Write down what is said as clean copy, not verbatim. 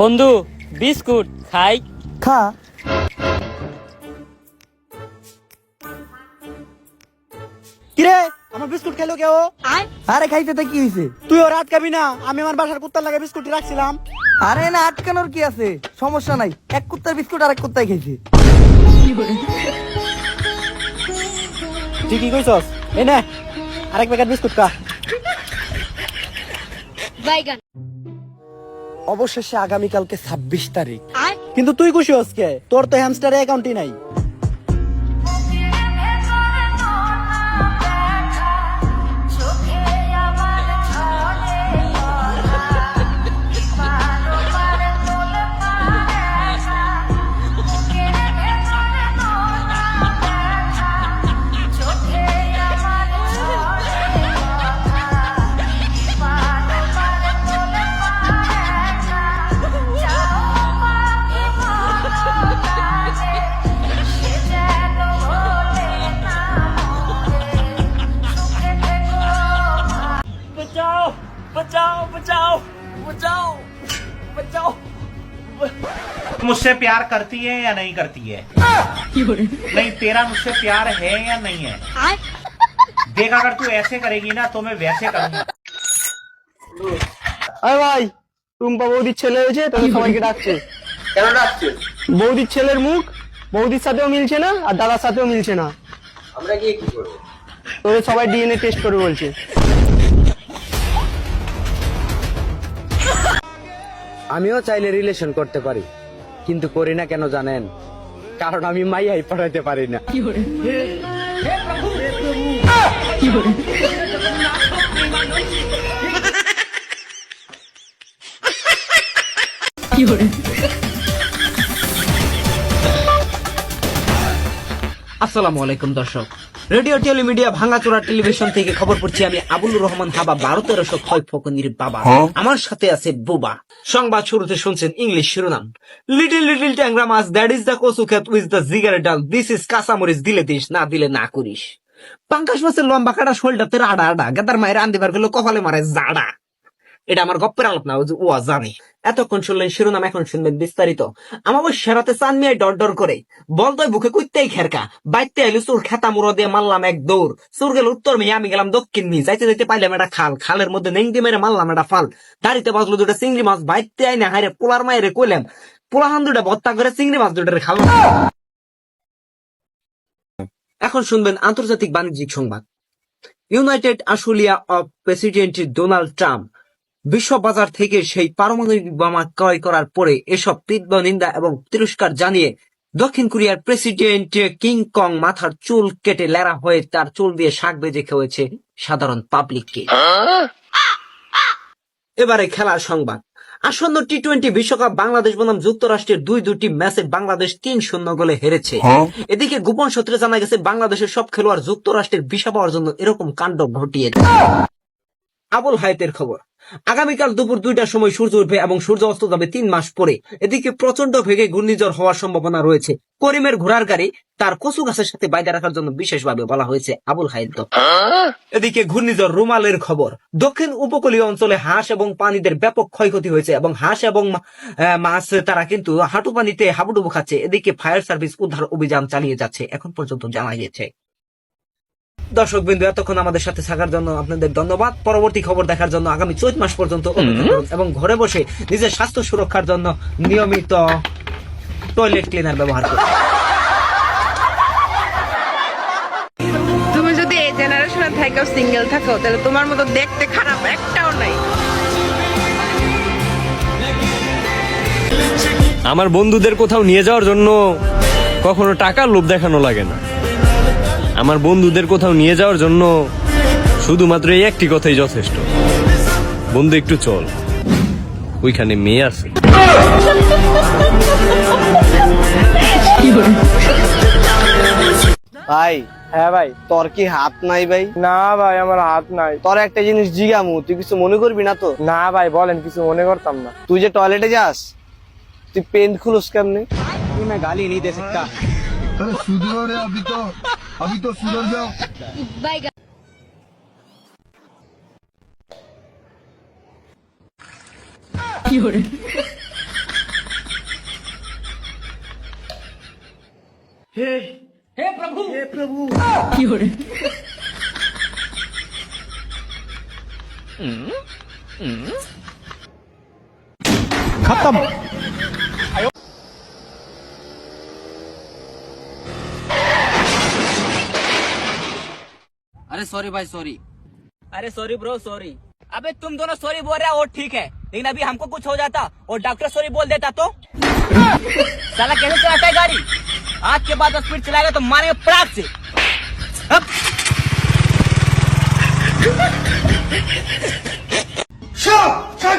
বন্ধু বিস্কুট খাই। খা। কিরে আমার বিস্কুট খেলো কেউ? আরে খাইতে তো কি হয়েছে? তুইও রাত খাবি না? আমি আমার বাসার কুত্তার লাগে বিস্কুট রাখছিলাম। আরে না, আটকানোর কি আছে, সমস্যা নাই। এক কুত্তার বিস্কুট আরেক কুত্তায় খেয়েছে। ঠিকই কইছস। এই নে আরেক প্যাকেট বিস্কুট খা। অবশেষে আগামীকালকে 26 তারিখ, কিন্তু তুই খুশি হস কে? তোর তো হ্যামস্টারে অ্যাকাউন্টই নাই। बचाओ बचाओ बचाओ बचाओ बचाओ। मुझसे प्यार करती है या नहीं करती है? नहीं, तेरा मुझसे प्यार है या नहीं है? देख, अगर तू ऐसे करेगी ना तो मैं वैसे करूंगा। আরে ভাই, টুম্পা বৌদির ছেলে হয়েছে, তোদের সবাইকে ডাকছে। কেন ডাকছে? বৌদির ছেলের মুখ বৌদির সাথেও মিলছে না, আর দাদার সাথেও মিলছে না। আমরা গিয়ে কি করবো? তোদের সবাই ডিএনএ টেস্ট করবে বলছে। আমিও চাইলে রিলেশন করতে পারি, কিন্তু করি না কেন জানেন? কারণ আমি মাইয়াই পড়াইতে পারি না। আসসালামু আলাইকুম দর্শক, রেডিও টেলিমিডিয়া ভাঙাচোরা টেলিভিশন থেকে খবর পড়ছি আমি আবুল রহমান হাবা, 12-1300 খয় ফকনির বাবা। আমার সাথে আছে বুবা। সংবাদ শুরুতে শুনছেন ইংলিশ শিরোনাম। লিটল লিটল ট্যাংরা মাছ, দ্যাট ইজ দ্য কচু খেত উইথ দ্য জিগার ডাল, দিস ইজ কাঁচামরিচ, দিলে দিস, না দিলে না করিস। পাঙ্কাশ মাছের লম্বা কাটা শোলটাতে আডা আডা, গাদার মায়ের আন্দিবার গেল কপালে মারে জাডা। এটা আমার গপ্পের আলাপ না, ও জানে। এতক্ষণ শুনলেন শিরোনাম, এখন শুনবেন বিস্তারিত। আমার সেরাতে চান মিয়ায় ডর ডর করে বলতোয় বুকে কুইতেই খেরকা, বাইতে আইলো চোর খেতা মুড়ো দিয়ে মারলাম এক দৌড়। চোর গেল উত্তর মেয়ে, আমি গেলাম দক্ষিণ মেয়ে। যাইতে যাইতে পাইলাম একটা খাল, খালের মধ্যে নেংদি মেরে মারলাম একটা ফাল। দাড়িতে বাজলো দুটা চিংড়ি মাছ, বাইতে আইনে হাইরে পোলার মায়েরে কইলাম, পোলাহান দুটা ভত্তা করে চিংড়ি মাছ দুটারে খালাম। এখন শুনবেন আন্তর্জাতিক বাণিজ্যিক সংবাদ। United Ashulia of president Donald Trump বিশ্ব বাজার থেকে সেই পারমাণবিক বোমা ক্রয় করার পরে এসব তীব্র নিন্দা এবং তিরস্কার জানিয়ে দক্ষিণ কোরিয়ার প্রেসিডেন্ট কিং কং মাথার চুল কেটে লেরা হয়ে তার চুল দিয়ে শাক ভেজে খেয়েছে সাধারণ পাবলিককে। এবারে খেলার সংবাদ। আসন্ন টি-20 বিশ্বকাপ বাংলাদেশ বনাম যুক্তরাষ্ট্রের দুটি ম্যাচে বাংলাদেশ 3-0 গোলে হেরেছে। এদিকে গোপন সূত্রে জানা গেছে বাংলাদেশের সব খেলোয়াড় যুক্তরাষ্ট্রের ভিসা পাওয়ার জন্য এরকম কাণ্ড ঘটিয়েছে। আবুল হায়াতের খবর। আগামীকাল দুপুর 2টার সময় সূর্য উঠবে এবং সূর্য অস্ত যাবে 3 মাস পরে। এদিকে প্রচন্ড বেগে ঘূর্ণিঝড় হওয়ার সম্ভাবনা রয়েছে। করিমের ঘোড়ার গাড়ি তার কচু গাছের সাথে বাইরে রাখার জন্য বিশেষভাবে বলা হয়েছে আবুল হায়াত। এদিকে ঘূর্ণিঝড় রুমালের খবর। দক্ষিণ উপকূলীয় অঞ্চলে হাঁস এবং প্রাণীদের ব্যাপক ক্ষয়ক্ষতি হয়েছে এবং হাঁস এবং মাছ তারা কিন্তু হাঁটু পানিতে হাবুডুবু খাচ্ছে। এদিকে ফায়ার সার্ভিস উদ্ধার অভিযান চালিয়ে যাচ্ছে, এখন পর্যন্ত জানা গিয়েছে। দর্শক বিন্দু, এতক্ষণ আমাদের সাথে থাকার জন্য আপনাদের ধন্যবাদ। পরবর্তী খবর দেখার জন্য আগামী 4 মাস পর্যন্ত অপেক্ষা করুন এবং ঘরে বসে নিজের স্বাস্থ্য সুরক্ষার জন্য নিয়মিত টয়লেট ক্লিনার ব্যবহার করুন। তুমি যদি এই জেনারেশনে থাকো, সিঙ্গেল থাকো, তাহলে তোমার মতো দেখতে খারাপ একটাও নাই। আমার বন্ধুদের কোথাও নিয়ে যাওয়ার জন্য কখনো টাকার লোভ দেখানো লাগে না। আমার বন্ধুদের কোথাও নিয়ে যাওয়ার জন্য শুধুমাত্র এই একটি কথাই যথেষ্ট, বন্ধু একটু চল, ওইখানে মেয়ে আছে। ভাই, হ্যাঁ ভাই, তোর কি হাত নাই ভাই? না ভাই, আমার হাত নাই। তোর একটা জিনিস জিজ্ঞামু, তুই কিছু মনে করবি না তো? না ভাই, বলেন, কিছু মনে করতাম না। তুই যে টয়লেটে যাস, তুই পেন খুলস কেমনে? मैं गाली नहीं दे सकता। सुधरो रे, अभी तो सुधर जाओ। हे प्रभु खत्म। अरे सॉरी भाई सॉरी। अरे सॉरी ब्रो सॉरी। अबे तुम दोनों सॉरी बोल रहे हो और ठीक है, लेकिन अभी हमको कुछ हो जाता और डॉक्टर सॉरी बोल देता तो साला कैसे चलाता है गाड़ी? आज के बाद स्पीड चलाएगा तो मारेंगे पराग से। Shut up!